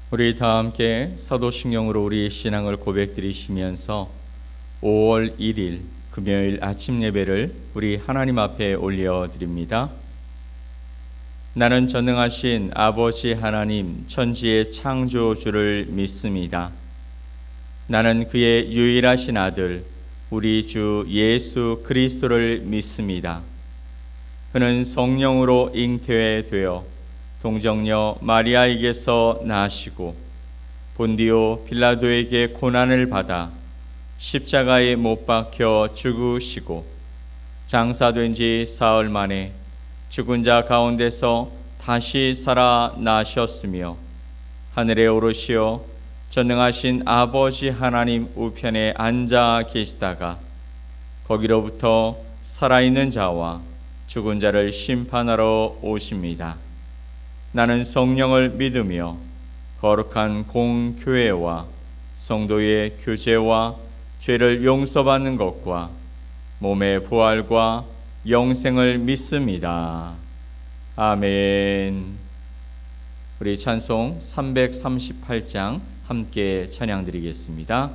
우리 다 함께 사도신경으로 우리의 신앙을 고백드리시면서 5월 1일 금요일 아침 예배를 우리 하나님 앞에 올려드립니다. 나는 전능하신 아버지 하나님 천지의 창조주를 믿습니다. 나는 그의 유일하신 아들 우리 주 예수 그리스도를 믿습니다. 그는 성령으로 잉태되어 동정녀 마리아에게서 나시고 본디오 빌라도에게 고난을 받아 십자가에 못 박혀 죽으시고 장사된 지 사흘 만에 죽은 자 가운데서 다시 살아나셨으며 하늘에 오르시어 전능하신 아버지 하나님 우편에 앉아 계시다가 거기로부터 살아있는 자와 죽은 자를 심판하러 오십니다. 나는 성령을 믿으며 거룩한 공교회와 성도의 교제와 죄를 용서받는 것과 몸의 부활과 영생을 믿습니다. 아멘. 우리 찬송 338장 함께 찬양드리겠습니다.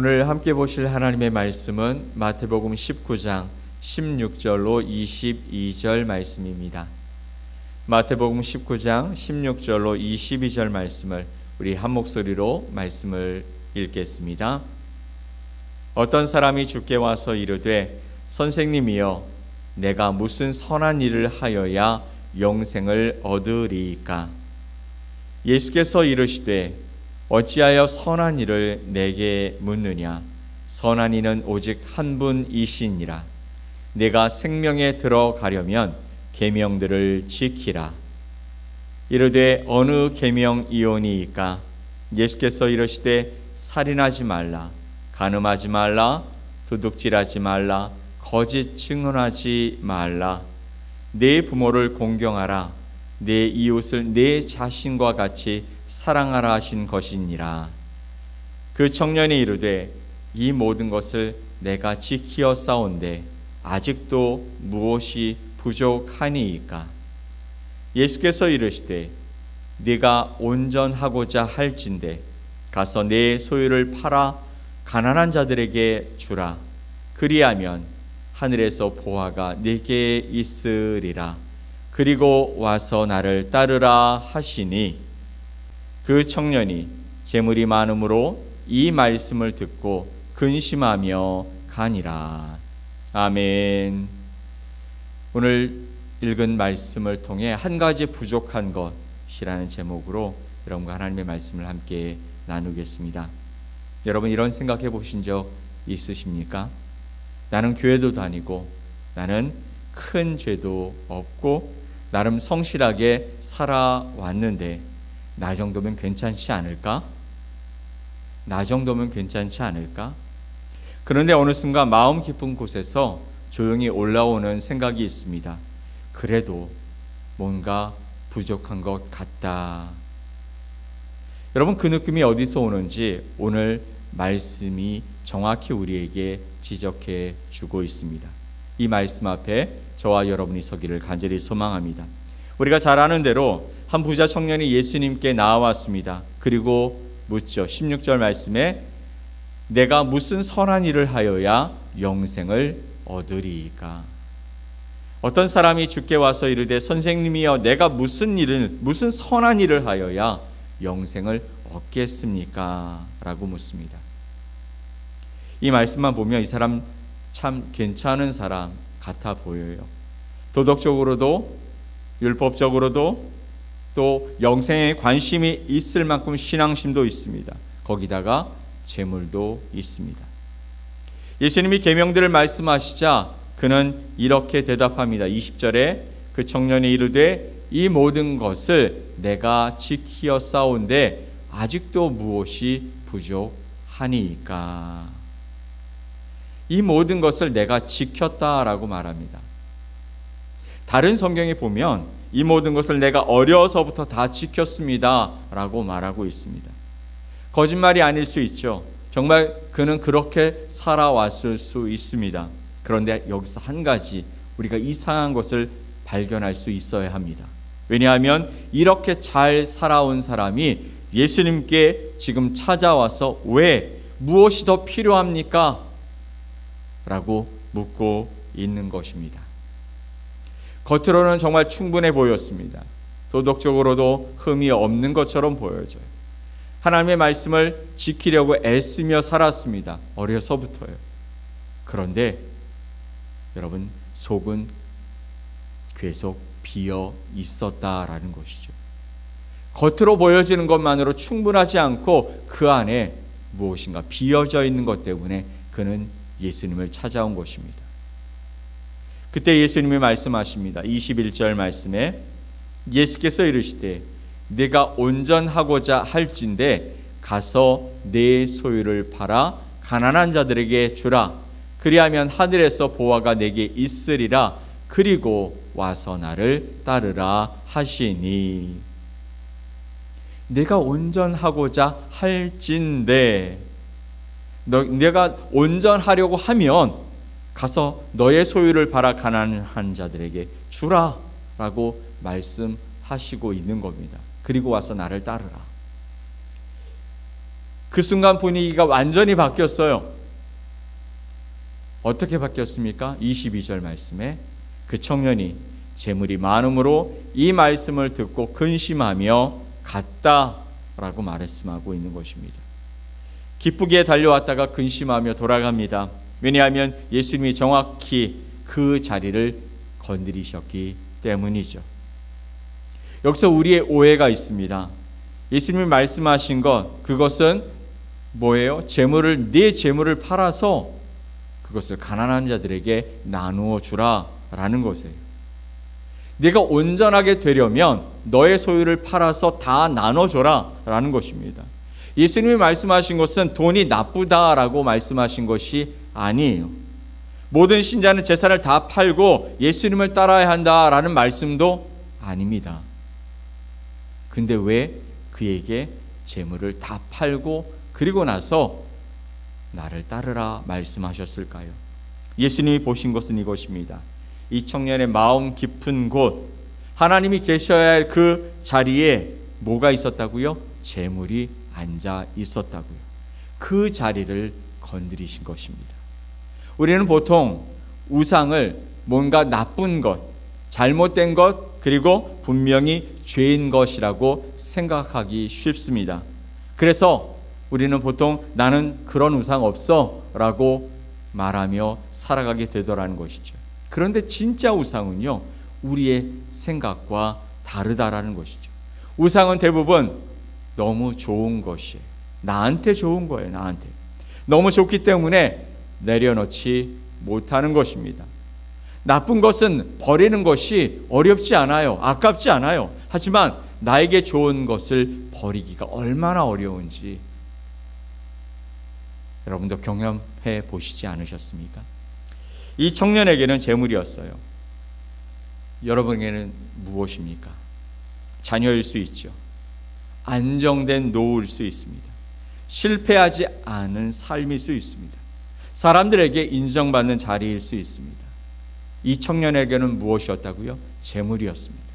오늘 함께 보실 하나님의 말씀은 마태복음 19장 16절로 22절 말씀입니다. 마태복음 19장 16절로 22절 말씀을 우리 한 목소리로 말씀을 읽겠습니다. 어떤 사람이 주께 와서 이르되 선생님이여 내가 무슨 선한 일을 하여야 영생을 얻으리이까? 예수께서 이르시되 어찌하여 선한 일을 내게 묻느냐? 선한 이는 오직 한 분이시니라. 내가 생명에 들어가려면 계명들을 지키라. 이르되 어느 계명이오니이까? 예수께서 이르시되 살인하지 말라, 간음하지 말라, 도둑질하지 말라, 거짓 증언하지 말라, 내 부모를 공경하라, 내 이웃을 내 자신과 같이 사랑하라 하신 것이니라. 그 청년이 이르되 이 모든 것을 내가 지키어 싸운데 아직도 무엇이 부족하니이까? 예수께서 이르시되 네가 온전하고자 할진대 가서 내 소유를 팔아 가난한 자들에게 주라. 그리하면 하늘에서 보화가 네게 있으리라. 그리고 와서 나를 따르라 하시니 그 청년이 재물이 많음으로 이 말씀을 듣고 근심하며 가니라. 아멘. 오늘 읽은 말씀을 통해 한 가지 부족한 것이라는 제목으로 여러분과 하나님의 말씀을 함께 나누겠습니다. 여러분 이런 생각해 보신 적 있으십니까? 나는 교회도 다니고 나는 큰 죄도 없고 나름 성실하게 살아왔는데 나 정도면 괜찮지 않을까? 나 정도면 괜찮지 않을까? 그런데 어느 순간 마음 깊은 곳에서 조용히 올라오는 생각이 있습니다. 그래도 뭔가 부족한 것 같다. 여러분 그 느낌이 어디서 오는지 오늘 말씀이 정확히 우리에게 지적해 주고 있습니다. 이 말씀 앞에 저와 여러분이 서기를 간절히 소망합니다. 우리가 잘 아는 대로 한 부자 청년이 예수님께 나와왔습니다. 그리고 묻죠. 16절 말씀에 내가 무슨 선한 일을 하여야 영생을 얻으리이까? 어떤 사람이 주께 와서 이르되 선생님이여 내가 무슨 선한 일을 하여야 영생을 얻겠습니까? 라고 묻습니다. 이 말씀만 보면 이 사람 참 괜찮은 사람 같아 보여요. 도덕적으로도 율법적으로도 또 영생에 관심이 있을 만큼 신앙심도 있습니다. 거기다가 재물도 있습니다. 예수님이 계명들을 말씀하시자 그는 이렇게 대답합니다. 20절에 그 청년이 이르되 이 모든 것을 내가 지키어 싸운데 아직도 무엇이 부족하니까? 이 모든 것을 내가 지켰다라고 말합니다. 다른 성경에 보면 이 모든 것을 내가 어려서부터 다 지켰습니다 라고 말하고 있습니다. 거짓말이 아닐 수 있죠. 정말 그는 그렇게 살아왔을 수 있습니다. 그런데 여기서 한 가지 우리가 이상한 것을 발견할 수 있어야 합니다. 왜냐하면 이렇게 잘 살아온 사람이 예수님께 지금 찾아와서 왜 무엇이 더 필요합니까? 라고 묻고 있는 것입니다. 겉으로는 정말 충분해 보였습니다. 도덕적으로도 흠이 없는 것처럼 보여져요. 하나님의 말씀을 지키려고 애쓰며 살았습니다. 어려서부터요. 그런데 여러분 속은 계속 비어 있었다라는 것이죠. 겉으로 보여지는 것만으로 충분하지 않고 그 안에 무엇인가 비어져 있는 것 때문에 그는 예수님을 찾아온 것입니다. 그때 예수님이 말씀하십니다. 21절 말씀에 예수께서 이르시되 네가 온전하고자 할진대 가서 내 소유를 팔아 가난한 자들에게 주라. 그리하면 하늘에서 보화가 내게 있으리라. 그리고 와서 나를 따르라 하시니. 내가 온전하고자 할진대 내가 온전하려고 하면 가서 너의 소유를 팔아 가난한 자들에게 주라 라고 말씀하시고 있는 겁니다. 그리고 와서 나를 따르라. 그 순간 분위기가 완전히 바뀌었어요. 어떻게 바뀌었습니까? 22절 말씀에 그 청년이 재물이 많음으로 이 말씀을 듣고 근심하며 갔다라고 말씀하고 있는 것입니다. 기쁘게 달려왔다가 근심하며 돌아갑니다. 왜냐하면 예수님이 정확히 그 자리를 건드리셨기 때문이죠. 여기서 우리의 오해가 있습니다. 예수님이 말씀하신 것, 그것은 뭐예요? 네 재물을 팔아서 그것을 가난한 자들에게 나누어 주라라는 것이에요. 네가 온전하게 되려면 너의 소유를 팔아서 다 나눠줘라라는 것입니다. 예수님이 말씀하신 것은 돈이 나쁘다라고 말씀하신 것이 아니에요. 모든 신자는 재산을 다 팔고 예수님을 따라야 한다라는 말씀도 아닙니다. 근데 왜 그에게 재물을 다 팔고 그리고 나서 나를 따르라 말씀하셨을까요? 예수님이 보신 것은 이것입니다. 이 청년의 마음 깊은 곳, 하나님이 계셔야 할 그 자리에 뭐가 있었다고요? 재물이 앉아 있었다고요. 그 자리를 건드리신 것입니다. 우리는 보통 우상을 뭔가 나쁜 것, 잘못된 것, 그리고 분명히 죄인 것이라고 생각하기 쉽습니다. 그래서 우리는 보통 나는 그런 우상 없어 라고 말하며 살아가게 되더라는 것이죠. 그런데 진짜 우상은요, 우리의 생각과 다르다라는 것이죠. 우상은 대부분 너무 좋은 것이에요. 나한테 좋은 거예요. 나한테 너무 좋기 때문에 내려놓지 못하는 것입니다. 나쁜 것은 버리는 것이 어렵지 않아요. 아깝지 않아요. 하지만 나에게 좋은 것을 버리기가 얼마나 어려운지 여러분도 경험해 보시지 않으셨습니까? 이 청년에게는 재물이었어요. 여러분에게는 무엇입니까? 자녀일 수 있죠. 안정된 노후일 수 있습니다. 실패하지 않은 삶일 수 있습니다. 사람들에게 인정받는 자리일 수 있습니다. 이 청년에게는 무엇이었다고요? 재물이었습니다.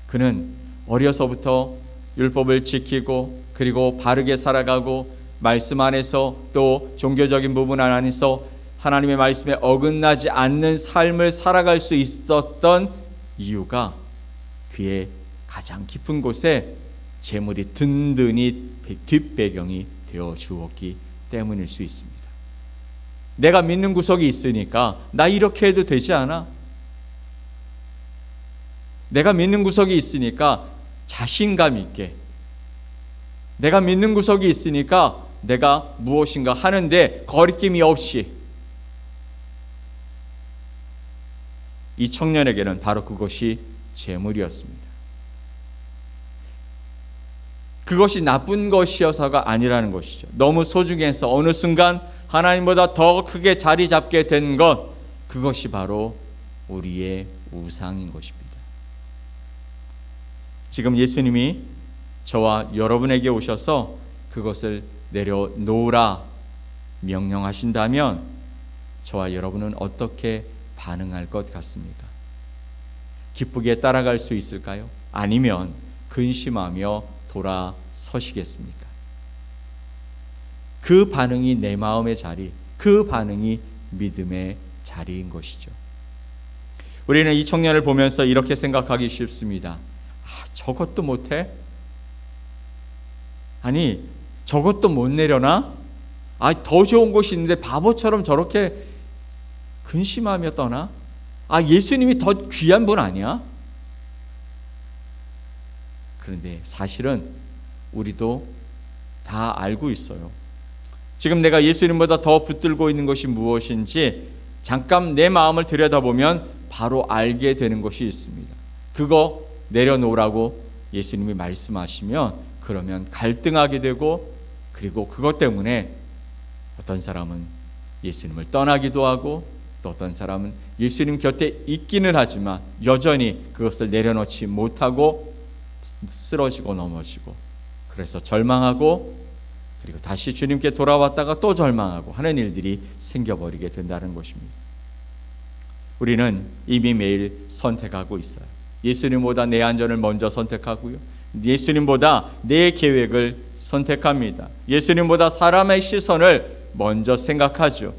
그는 어려서부터 율법을 지키고 그리고 바르게 살아가고 말씀 안에서 또 종교적인 부분 안에서 하나님의 말씀에 어긋나지 않는 삶을 살아갈 수 있었던 이유가 그의 가장 깊은 곳에 재물이 든든히 뒷배경이 되어 주었기 때문일 수 있습니다. 내가 믿는 구석이 있으니까 나 이렇게 해도 되지 않아? 내가 믿는 구석이 있으니까 자신감 있게, 내가 믿는 구석이 있으니까 내가 무엇인가 하는데 거리낌이 없이, 이 청년에게는 바로 그것이 재물이었습니다. 그것이 나쁜 것이어서가 아니라는 것이죠. 너무 소중해서 어느 순간 하나님보다 더 크게 자리 잡게 된 것, 그것이 바로 우리의 우상인 것입니다. 지금 예수님이 저와 여러분에게 오셔서 그것을 내려놓으라 명령하신다면 저와 여러분은 어떻게 반응할 것 같습니까? 기쁘게 따라갈 수 있을까요? 아니면 근심하며 돌아서시겠습니까? 그 반응이 내 마음의 자리, 그 반응이 믿음의 자리인 것이죠. 우리는 이 청년을 보면서 이렇게 생각하기 쉽습니다. 저것도 못해? 아니, 저것도 못 내려놔? 더 좋은 곳이 있는데 바보처럼 저렇게 근심하며 떠나? 예수님이 더 귀한 분 아니야? 그런데 사실은 우리도 다 알고 있어요. 지금 내가 예수님보다 더 붙들고 있는 것이 무엇인지 잠깐 내 마음을 들여다보면 바로 알게 되는 것이 있습니다. 그거 내려놓으라고 예수님이 말씀하시면 그러면 갈등하게 되고, 그리고 그것 때문에 어떤 사람은 예수님을 떠나기도 하고 또 어떤 사람은 예수님 곁에 있기는 하지만 여전히 그것을 내려놓지 못하고 쓰러지고 넘어지고, 그래서 절망하고 그리고 다시 주님께 돌아왔다가 또 절망하고 하는 일들이 생겨버리게 된다는 것입니다. 우리는 이미 매일 선택하고 있어요. 예수님보다 내 안전을 먼저 선택하고요, 예수님보다 내 계획을 선택합니다. 예수님보다 사람의 시선을 먼저 생각하죠.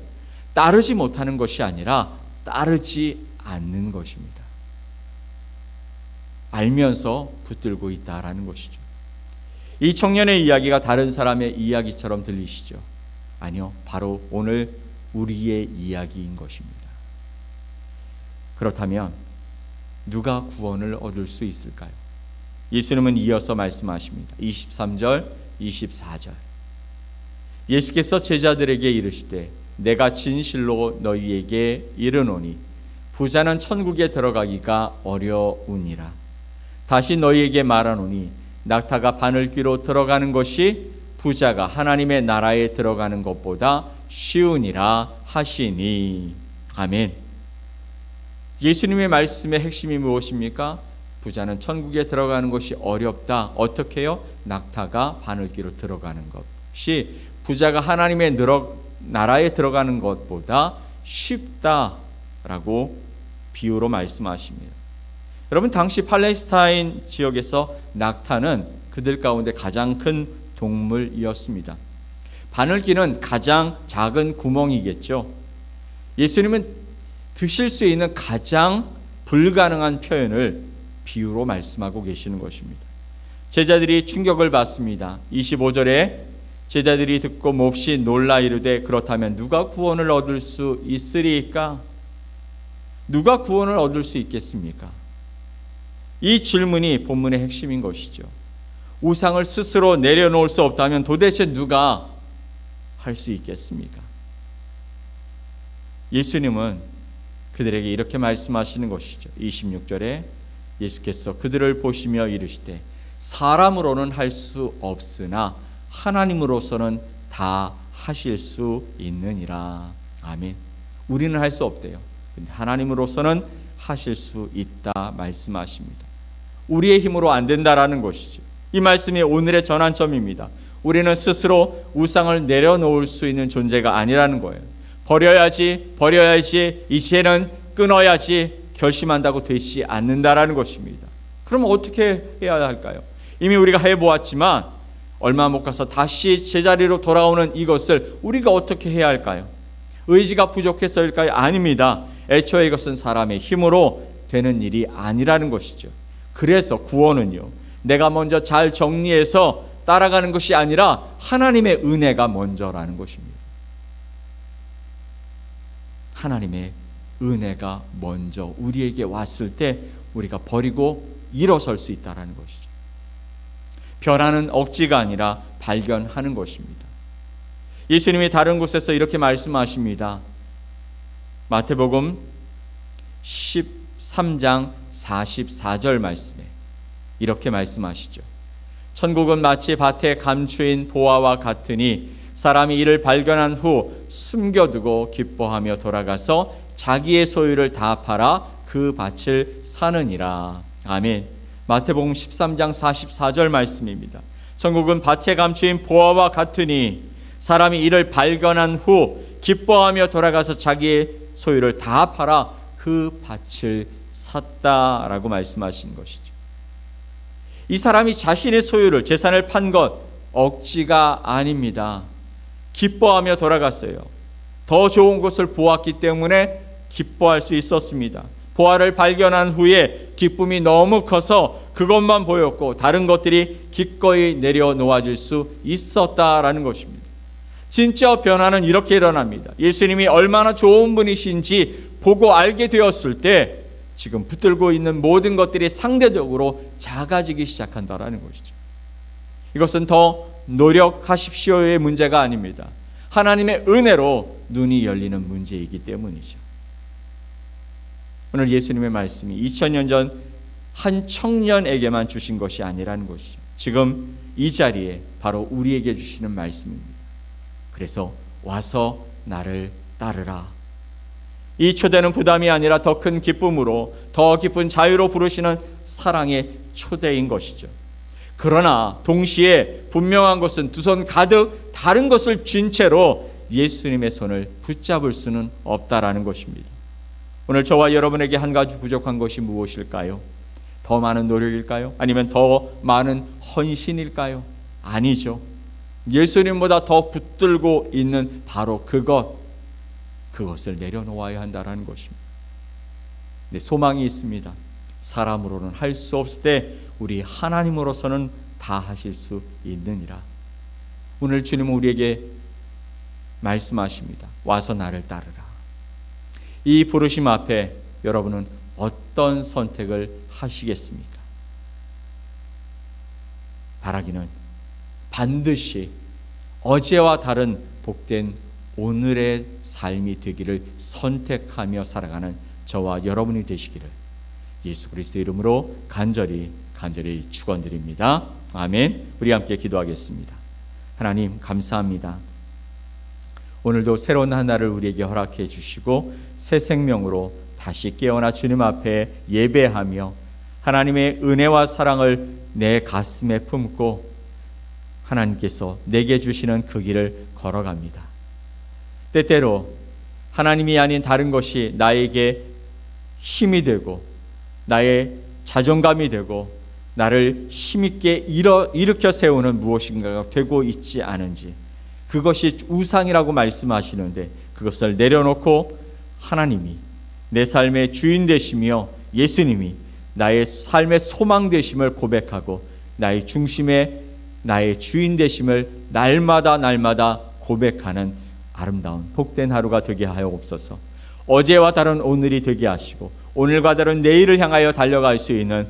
따르지 못하는 것이 아니라 따르지 않는 것입니다. 알면서 붙들고 있다라는 것이죠. 이 청년의 이야기가 다른 사람의 이야기처럼 들리시죠? 아니요, 바로 오늘 우리의 이야기인 것입니다. 그렇다면 누가 구원을 얻을 수 있을까요? 예수님은 이어서 말씀하십니다. 23절, 24절. 예수께서 제자들에게 이르시되 내가 진실로 너희에게 이르노니 부자는 천국에 들어가기가 어려우니라. 다시 너희에게 말하노니 낙타가 바늘귀로 들어가는 것이 부자가 하나님의 나라에 들어가는 것보다 쉬우니라 하시니. 아멘. 예수님의 말씀의 핵심이 무엇입니까? 부자는 천국에 들어가는 것이 어렵다. 어떻게 해요? 낙타가 바늘귀로 들어가는 것이 부자가 하나님의 나라에 들어가는 것보다 쉽다라고 비유로 말씀하십니다. 여러분, 당시 팔레스타인 지역에서 낙타는 그들 가운데 가장 큰 동물이었습니다. 바늘귀는 가장 작은 구멍이겠죠. 예수님은 드실 수 있는 가장 불가능한 표현을 비유로 말씀하고 계시는 것입니다. 제자들이 충격을 받습니다. 25절에 제자들이 듣고 몹시 놀라 이르되 그렇다면 누가 구원을 얻을 수 있으리까? 누가 구원을 얻을 수 있겠습니까? 이 질문이 본문의 핵심인 것이죠. 우상을 스스로 내려놓을 수 없다면 도대체 누가 할 수 있겠습니까? 예수님은 그들에게 이렇게 말씀하시는 것이죠. 26절에 예수께서 그들을 보시며 이르시되 사람으로는 할 수 없으나 하나님으로서는 다 하실 수 있느니라. 아멘. 우리는 할 수 없대요. 근데 하나님으로서는 하실 수 있다 말씀하십니다. 우리의 힘으로 안 된다라는 것이죠. 이 말씀이 오늘의 전환점입니다. 우리는 스스로 우상을 내려놓을 수 있는 존재가 아니라는 거예요. 버려야지, 이제는 끊어야지 결심한다고 되지 않는다라는 것입니다. 그럼 어떻게 해야 할까요? 이미 우리가 해보았지만 얼마 못 가서 다시 제자리로 돌아오는 이것을 우리가 어떻게 해야 할까요? 의지가 부족해서일까요? 아닙니다. 애초에 이것은 사람의 힘으로 되는 일이 아니라는 것이죠. 그래서 구원은요, 내가 먼저 잘 정리해서 따라가는 것이 아니라 하나님의 은혜가 먼저라는 것입니다. 하나님의 은혜가 먼저 우리에게 왔을 때 우리가 버리고 일어설 수 있다는 것이죠. 변화는 억지가 아니라 발견하는 것입니다. 예수님이 다른 곳에서 이렇게 말씀하십니다. 마태복음 13장 44절 말씀에 이렇게 말씀하시죠. 천국은 마치 밭에 감추인 보화와 같으니 사람이 이를 발견한 후 숨겨두고 기뻐하며 돌아가서 자기의 소유를 다 팔아 그 밭을 사느니라. 아멘. 마태복음 13장 44절 말씀입니다. 천국은 밭에 감추인 보화와 같으니 사람이 이를 발견한 후 기뻐하며 돌아가서 자기의 소유를 다 팔아 그 밭을 샀다라고 말씀하신 것이죠. 이 사람이 자신의 소유를, 재산을 판 것 억지가 아닙니다. 기뻐하며 돌아갔어요. 더 좋은 것을 보았기 때문에 기뻐할 수 있었습니다. 보화를 발견한 후에 기쁨이 너무 커서 그것만 보였고 다른 것들이 기꺼이 내려놓아질 수 있었다라는 것입니다. 진짜 변화는 이렇게 일어납니다. 예수님이 얼마나 좋은 분이신지 보고 알게 되었을 때 지금 붙들고 있는 모든 것들이 상대적으로 작아지기 시작한다라는 것이죠. 이것은 더 노력하십시오의 문제가 아닙니다. 하나님의 은혜로 눈이 열리는 문제이기 때문이죠. 오늘 예수님의 말씀이 2000년 전 한 청년에게만 주신 것이 아니라는 것이죠. 지금 이 자리에 바로 우리에게 주시는 말씀입니다. 그래서 와서 나를 따르라. 이 초대는 부담이 아니라 더 큰 기쁨으로, 더 깊은 자유로 부르시는 사랑의 초대인 것이죠. 그러나 동시에 분명한 것은 두 손 가득 다른 것을 쥔 채로 예수님의 손을 붙잡을 수는 없다라는 것입니다. 오늘 저와 여러분에게 한 가지 부족한 것이 무엇일까요? 더 많은 노력일까요? 아니면 더 많은 헌신일까요? 아니죠. 예수님보다 더 붙들고 있는 바로 그것을 내려놓아야 한다는 것입니다. 네, 소망이 있습니다. 사람으로는 할 수 없을 때 우리 하나님으로서는 다 하실 수 있느니라. 오늘 주님은 우리에게 말씀하십니다. 와서 나를 따르라. 이 부르심 앞에 여러분은 어떤 선택을 하시겠습니까? 바라기는 반드시 어제와 다른 복된 오늘의 삶이 되기를 선택하며 살아가는 저와 여러분이 되시기를 예수 그리스도의 이름으로 간절히 축원드립니다. 아멘. 우리 함께 기도하겠습니다. 하나님 감사합니다. 오늘도 새로운 한 날을 우리에게 허락해 주시고 새 생명으로 다시 깨어나 주님 앞에 예배하며 하나님의 은혜와 사랑을 내 가슴에 품고 하나님께서 내게 주시는 그 길을 걸어갑니다. 때때로 하나님이 아닌 다른 것이 나에게 힘이 되고 나의 자존감이 되고 나를 힘있게 일으켜 세우는 무엇인가가 되고 있지 않은지, 그것이 우상이라고 말씀하시는데 그것을 내려놓고 하나님이 내 삶의 주인 되시며 예수님이 나의 삶의 소망 되심을 고백하고 나의 중심에 나의 주인 되심을 날마다 고백하는 아름다운 복된 하루가 되게 하옵소서. 어제와 다른 오늘이 되게 하시고 오늘과 다른 내일을 향하여 달려갈 수 있는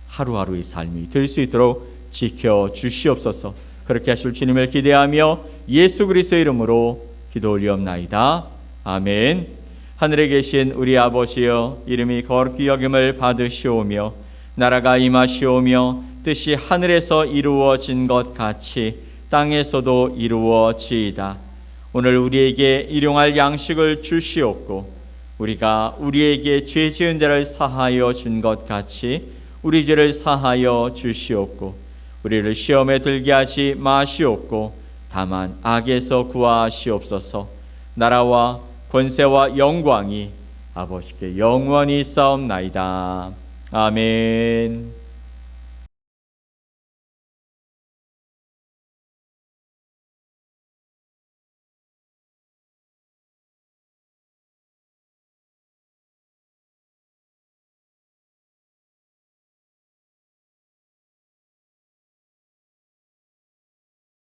하루하루의 삶이 될 수 있도록 지켜주시옵소서. 그렇게 하실 주님을 기대하며 예수 그리스도의 이름으로 기도 올리옵나이다. 아멘. 하늘에 계신 우리 아버지여, 이름이 거룩히 여김을 받으시오며 나라가 임하시오며 뜻이 하늘에서 이루어진 것 같이 땅에서도 이루어지이다. 오늘 우리에게 일용할 양식을 주시옵고 우리가 우리에게 죄 지은 자를 사하여 준 것 같이 우리 죄를 사하여 주시옵고 우리를 시험에 들게 하지 마시옵고 다만 악에서 구하시옵소서. 나라와 권세와 영광이 아버지께 영원히 싸움나이다. 아멘.